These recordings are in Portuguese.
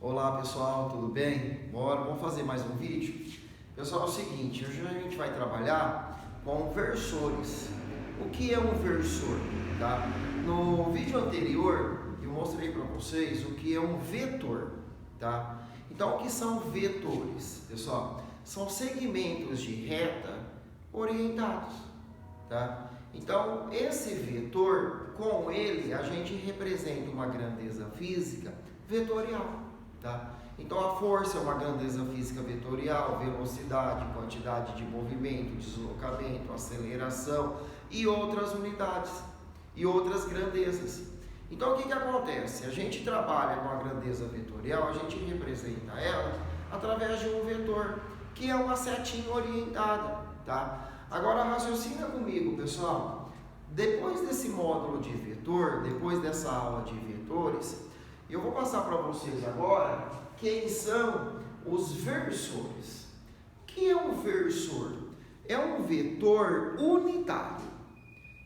Olá pessoal, tudo bem? Bora, vamos fazer mais um vídeo? Pessoal, é o seguinte, hoje a gente vai trabalhar com versores. O que é um versor? Tá? No vídeo anterior eu mostrei para vocês o que é um vetor. Tá? Então, o que são vetores? Pessoal, são segmentos de reta orientados. Tá? Então, esse vetor, com ele, a gente representa uma grandeza física vetorial. Tá? Então, a força é uma grandeza física vetorial, velocidade, quantidade de movimento, deslocamento, aceleração e outras unidades e outras grandezas. Então, o que acontece? A gente trabalha com a grandeza vetorial, a gente representa ela através de um vetor, que é uma setinha orientada. Tá? Agora, raciocina comigo, pessoal. Depois desse módulo de vetor, depois dessa aula de vetores, eu vou passar para vocês agora quem são os versores. O que é um versor? É um vetor unitário.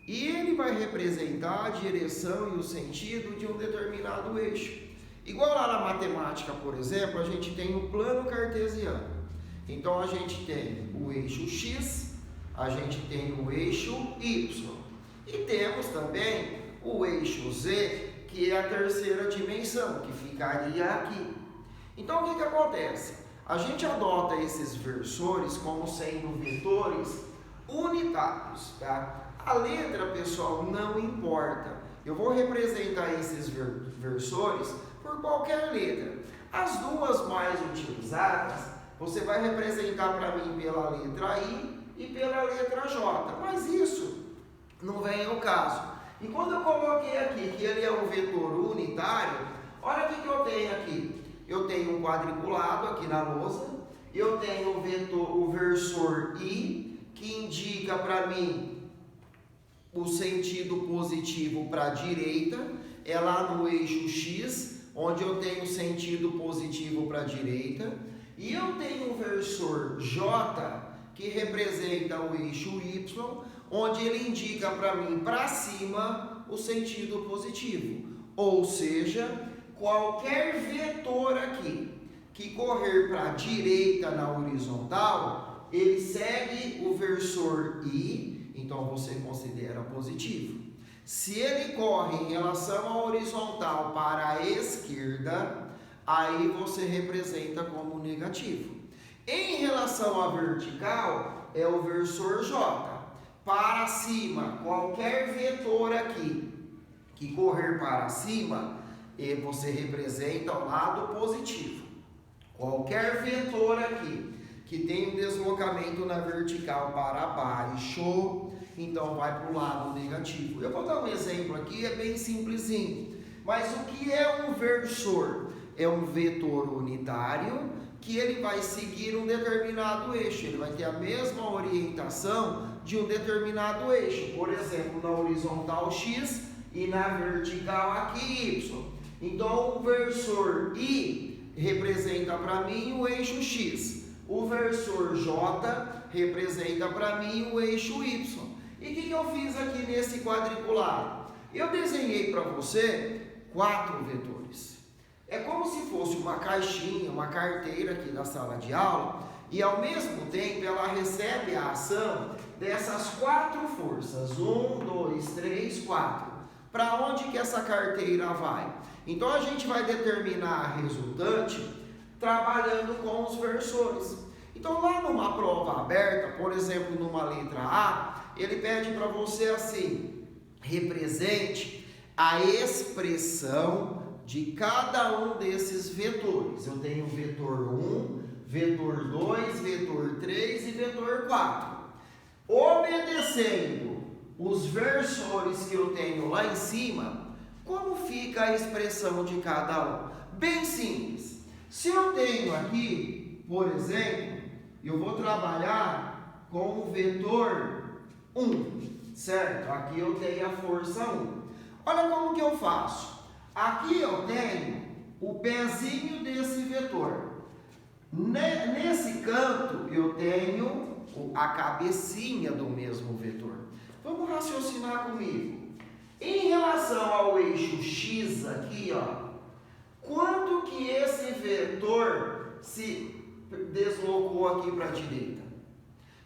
E ele vai representar a direção e o sentido de um determinado eixo. Igual lá na matemática, por exemplo, a gente tem o plano cartesiano. Então, a gente tem o eixo X, a gente tem o eixo Y. E temos também o eixo Z, que é a terceira dimensão, que ficaria aqui. Então, o que acontece? A gente adota esses versores como sendo vetores unitários, tá? A letra, pessoal, não importa. Eu vou representar esses versores por qualquer letra. As duas mais utilizadas, você vai representar para mim pela letra I e pela letra J. Mas isso não vem ao caso. E quando eu coloquei aqui que ele é um vetor unitário, olha o que eu tenho aqui. Eu tenho um quadriculado aqui na lousa, eu tenho o versor I, que indica para mim o sentido positivo para a direita, é lá no eixo X, onde eu tenho sentido positivo para a direita, e eu tenho o versor J, que representa o eixo Y, onde ele indica para mim para cima o sentido positivo. Ou seja, qualquer vetor aqui que correr para a direita na horizontal, ele segue o versor I, então você considera positivo. Se ele corre em relação à horizontal para a esquerda, aí você representa como negativo. Em relação à vertical, é o versor J. Para cima, qualquer vetor aqui que correr para cima, você representa o lado positivo. Qualquer vetor aqui que tem um deslocamento na vertical para baixo, então vai para o lado negativo. Eu vou dar um exemplo aqui, é bem simplesinho. Mas o que é um versor? É um vetor unitário que ele vai seguir um determinado eixo. Ele vai ter a mesma orientação de um determinado eixo. Por exemplo, na horizontal X e na vertical aqui Y. Então, o versor I representa para mim o eixo X. O versor J representa para mim o eixo Y. E o que eu fiz aqui nesse quadriculado? Eu desenhei para você 4 vetores. É como se fosse uma caixinha, uma carteira aqui da sala de aula, e ao mesmo tempo ela recebe a ação dessas 4 forças. 1, 2, 3, 4. Para onde que essa carteira vai? Então a gente vai determinar a resultante trabalhando com os versores. Então lá numa prova aberta, por exemplo, numa letra A, ele pede para você assim: represente a expressão de cada um desses vetores. Eu tenho vetor 1, vetor 2, vetor 3 e vetor 4. Obedecendo os versores que eu tenho lá em cima, como fica a expressão de cada um? Bem simples. Se eu tenho aqui, por exemplo, eu vou trabalhar com o vetor 1, certo? Aqui eu tenho a força 1. Olha como que eu faço. Aqui eu tenho o pezinho desse vetor. Nesse canto eu tenho a cabecinha do mesmo vetor. Vamos raciocinar comigo. Em relação ao eixo X aqui, ó, quanto que esse vetor se deslocou aqui para a direita.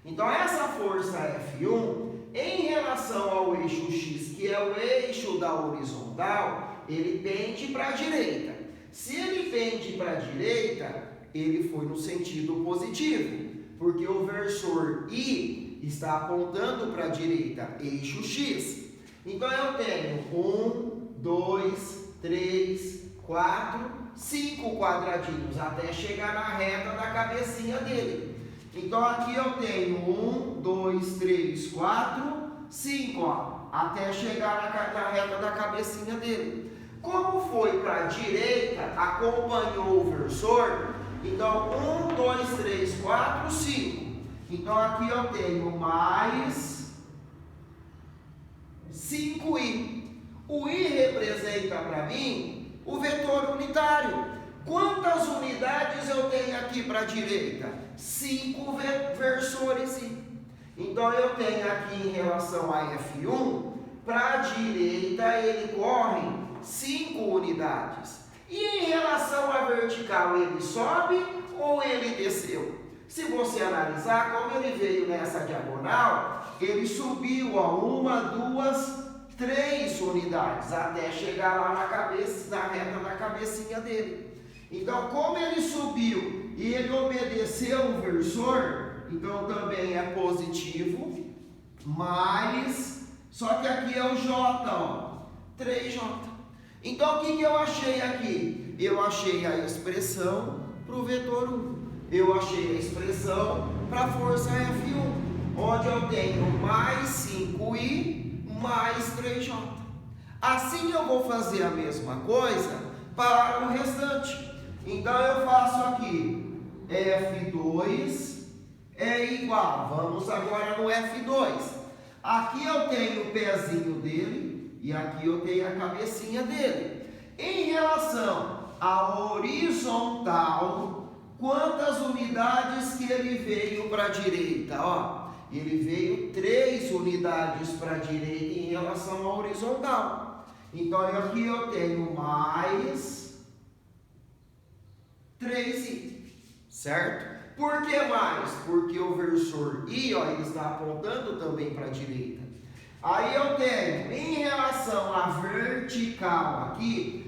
Então essa força F1, em relação ao eixo X, que é o eixo da horizontal, ele pende para a direita. Se ele pende para a direita, ele foi no sentido positivo, porque o versor I está apontando para a direita, eixo X. Então eu tenho 1, 2, 3, 4, 5 quadradinhos até chegar na reta da cabecinha dele. Então aqui eu tenho 1, 2, 3, 4, 5, ó, até chegar na reta da cabecinha dele. Como foi para a direita, acompanhou o versor, então 1, 2, 3, 4, 5. Então aqui eu tenho mais 5i. O i representa para mim o vetor unitário. Quantas unidades eu tenho aqui para a direita? 5 versores i. Então eu tenho aqui em relação a F1, para a direita ele corre 5 unidades. E em relação à vertical, ele sobe ou ele desceu? Se você analisar, como ele veio nessa diagonal, ele subiu a 1, 2, 3 unidades, até chegar lá na cabeça, na reta da cabecinha dele. Então, como ele subiu e ele obedeceu o versor, então também é positivo, mas, só que aqui é o J, ó, 3J. Então, o que eu achei aqui? Eu achei a expressão para o vetor 1. Eu achei a expressão para a força F1, onde eu tenho mais 5i mais 3j. Assim eu vou fazer a mesma coisa para o restante. Então eu faço aqui F2 é igual, vamos agora no F2. Aqui eu tenho o pezinho dele e aqui eu tenho a cabecinha dele. Em relação à horizontal, quantas unidades que ele veio para a direita? Ó, ele veio 3 unidades para a direita em relação à horizontal. Então aqui eu tenho mais 3i, certo? Por que mais? Porque o versor I, ó, ele está apontando também para a direita. Aí eu tenho, em relação à vertical aqui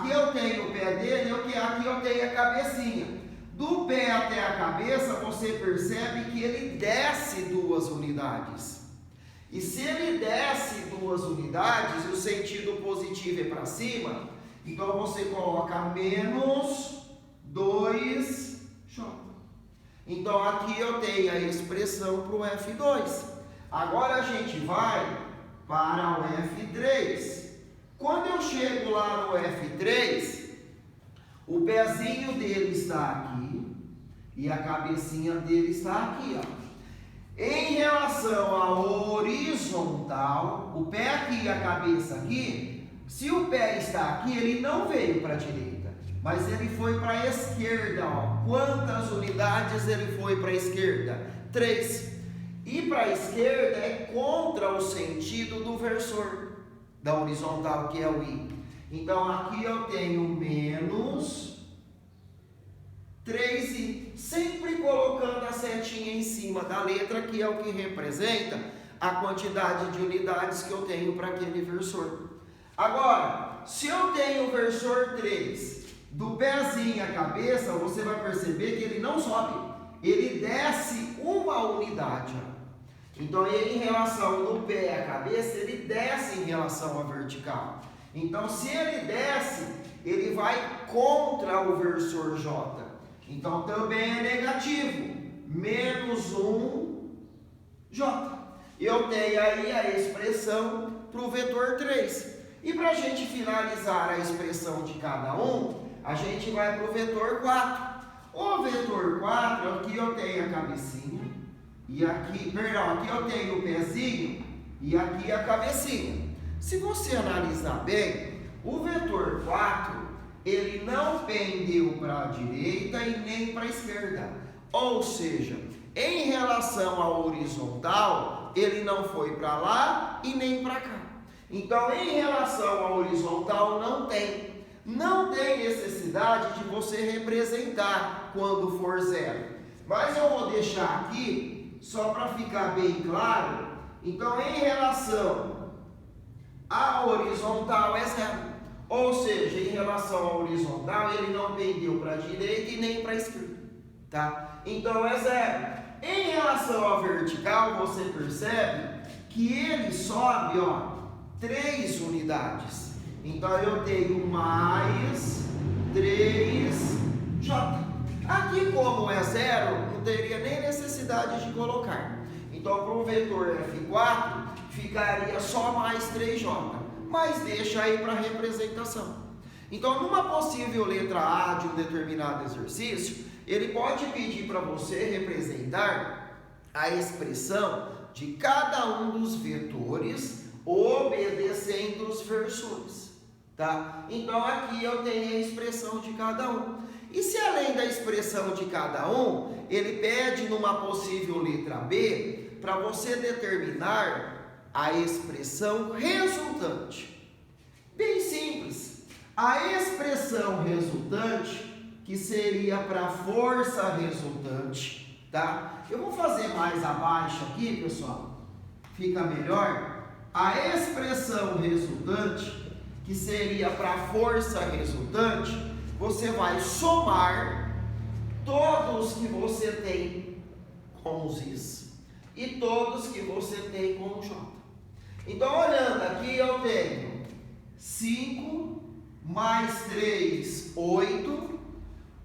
eu tenho o pé dele, aqui eu tenho a cabecinha. Do pé até a cabeça, você percebe que ele desce 2 unidades. E se ele desce 2 unidades, e o sentido positivo é para cima, então você coloca menos 2j. Então aqui eu tenho a expressão para o F2. Agora a gente vai para o F3. Quando eu chego lá no F3, o pezinho dele está aqui e a cabecinha dele está aqui, ó. Em relação à horizontal, o pé aqui e a cabeça aqui, se o pé está aqui, ele não veio para a direita, mas ele foi para a esquerda, ó. Quantas unidades ele foi para a esquerda? 3. E para a esquerda é contra o sentido do versor da horizontal, que é o I. Então aqui eu tenho menos 3i, sempre colocando a setinha em cima da letra, que é o que representa a quantidade de unidades que eu tenho para aquele versor. Agora, se eu tenho o versor 3, do pezinho à cabeça, você vai perceber que ele não sobe, ele desce 1 unidade. Então, em relação do pé à cabeça, ele desce em relação à vertical. Então, se ele desce, ele vai contra o versor J. Então, também é negativo. Menos 1J. Eu tenho aí a expressão para o vetor 3. E para a gente finalizar a expressão de cada um, a gente vai para o vetor 4. O vetor 4, aqui eu tenho a cabecinha. E aqui, perdão, aqui eu tenho o pezinho e aqui a cabecinha. Se você analisar bem, o vetor 4, ele não pendeu para a direita e nem para a esquerda. Ou seja, em relação à horizontal, ele não foi para lá e nem para cá. Então, em relação à horizontal, não tem. Não tem necessidade de você representar quando for zero. Mas eu vou deixar aqui, só para ficar bem claro. Então, em relação à horizontal é zero. Ou seja, em relação à horizontal, ele não pendeu para a direita e nem para a esquerda. Tá? Então, é zero. Em relação à vertical, você percebe que ele sobe, ó, 3 unidades. Então, eu tenho mais 3J. Aqui, como é zero, não teria nem necessidade de colocar. Então, para o vetor F4, ficaria só mais 3J. Mas deixa aí para representação. Então, numa possível letra A de um determinado exercício, ele pode pedir para você representar a expressão de cada um dos vetores obedecendo os versores. Tá? Então, aqui eu tenho a expressão de cada um. E se além da expressão de cada um, ele pede numa possível letra B para você determinar a expressão resultante. Bem simples. A expressão resultante, que seria para a força resultante, tá? Eu vou fazer mais abaixo aqui, pessoal. Fica melhor. A expressão resultante, que seria para a força resultante, você vai somar todos que você tem com os is e todos que você tem com o j. Então, olhando aqui, eu tenho 5 mais 3, 8.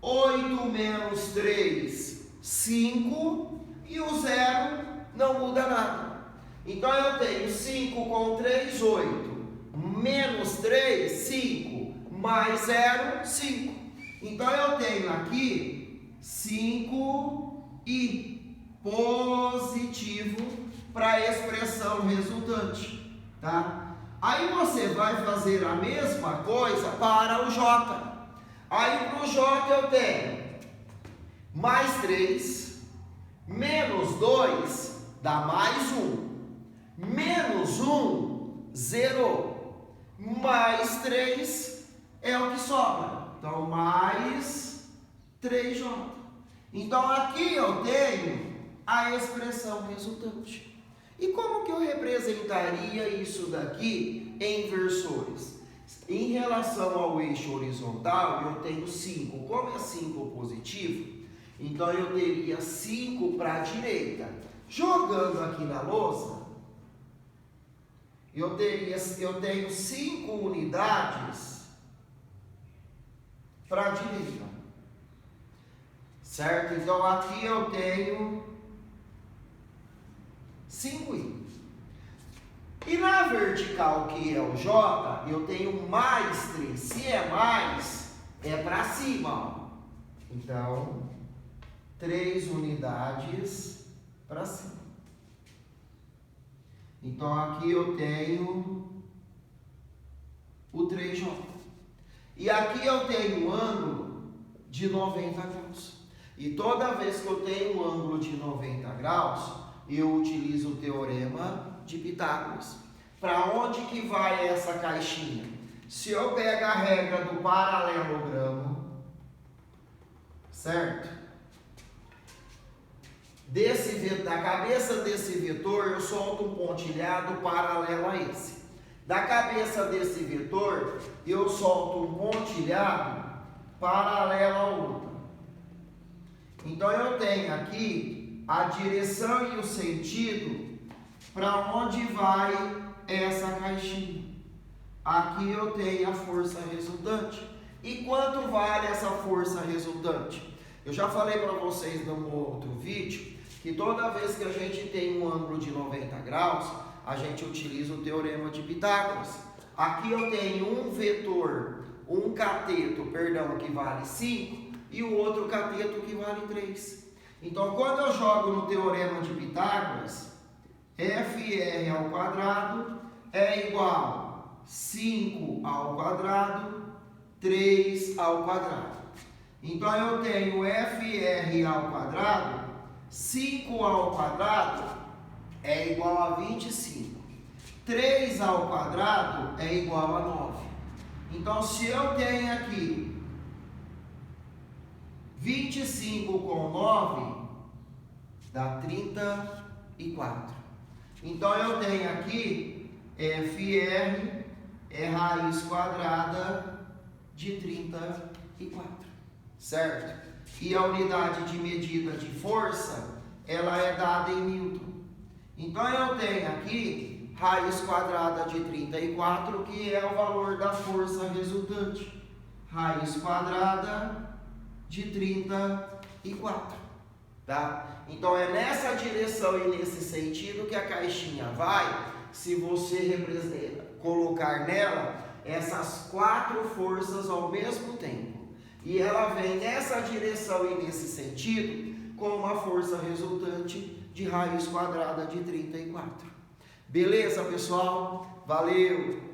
8 menos 3, 5. E o zero não muda nada. Então, eu tenho 5 com 3, 8. Menos 3, 5. Mais 0, 5. Então, eu tenho aqui 5i positivo para a expressão resultante, tá? Aí você vai fazer a mesma coisa para o j. Aí para o j eu tenho mais 3, menos 2 dá mais 1, menos 1, 0, mais 3 é o que sobra. Então, mais 3j. Então, aqui eu tenho a expressão resultante. E como que eu representaria isso daqui em versores? Em relação ao eixo horizontal, eu tenho 5. Como é 5 positivo, então eu teria 5 para a direita. Jogando aqui na lousa, eu tenho 5 unidades para a direita. Certo? Então, aqui eu tenho 5i. E na vertical, que é o j, eu tenho mais 3. Se é mais, é para cima. Ó. Então, 3 unidades para cima. Então, aqui eu tenho o 3j. E aqui eu tenho um ângulo de 90 graus. E toda vez que eu tenho um ângulo de 90 graus, eu utilizo o teorema de Pitágoras. Para onde que vai essa caixinha? Se eu pegar a regra do paralelogramo, certo? Da cabeça desse vetor, eu solto um pontilhado paralelo a esse. Da cabeça desse vetor, eu solto um pontilhado paralelo ao outro. Então, eu tenho aqui a direção e o sentido para onde vai essa caixinha. Aqui eu tenho a força resultante. E quanto vale essa força resultante? Eu já falei para vocês no outro vídeo que toda vez que a gente tem um ângulo de 90 graus, a gente utiliza o teorema de Pitágoras. Aqui eu tenho um vetor, um cateto, que vale 5 e o outro cateto que vale 3. Então, quando eu jogo no teorema de Pitágoras, FR ao quadrado é igual a 5 ao quadrado, 3 ao quadrado. Então, eu tenho FR ao quadrado, 5 ao quadrado é igual a 25. 3 ao quadrado é igual a 9. Então, se eu tenho aqui 25 com 9, dá 34. Então, eu tenho aqui FR é raiz quadrada de 34, certo? E a unidade de medida de força, ela é dada em Newton. Então, eu tenho aqui raiz quadrada de 34, que é o valor da força resultante. Raiz quadrada de 34, tá? Então, é nessa direção e nesse sentido que a caixinha vai, se você colocar nela essas 4 forças ao mesmo tempo. E ela vem nessa direção e nesse sentido com uma força resultante de raiz quadrada de 34. Beleza, pessoal? Valeu!